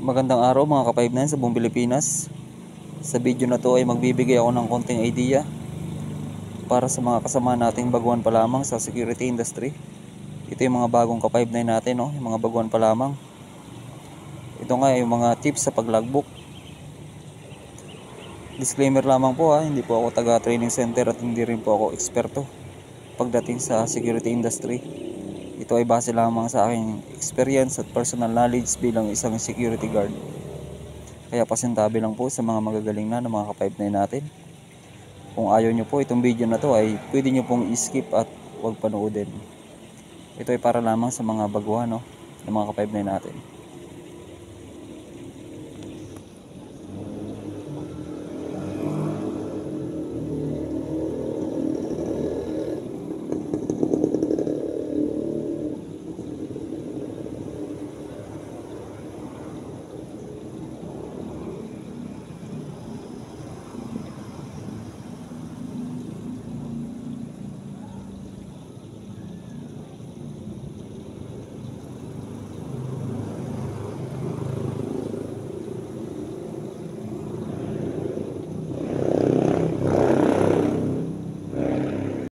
Magandang araw mga ka-5-9 sa buong Pilipinas. Sa video na to ay magbibigay ako ng konting idea para sa mga kasama nating baguhan pa lamang sa security industry. Ito yung mga bagong ka-5-9 natin, no? Yung mga baguhan pa lamang. Ito nga yung mga tips sa pag-logbook. Disclaimer lamang po, hindi po ako taga training center at hindi rin po ako eksperto pagdating sa security industry. Ito ay base lamang sa aking experience at personal knowledge bilang isang security guard. Kaya pasintabi lang po sa mga magagaling na mga ka-5-9 natin. Kung ayaw nyo po itong video na to ay pwede nyo pong i-skip at huwag panoodin. Ito ay para lamang sa mga baguhan, no, ng mga ka-5-9 natin.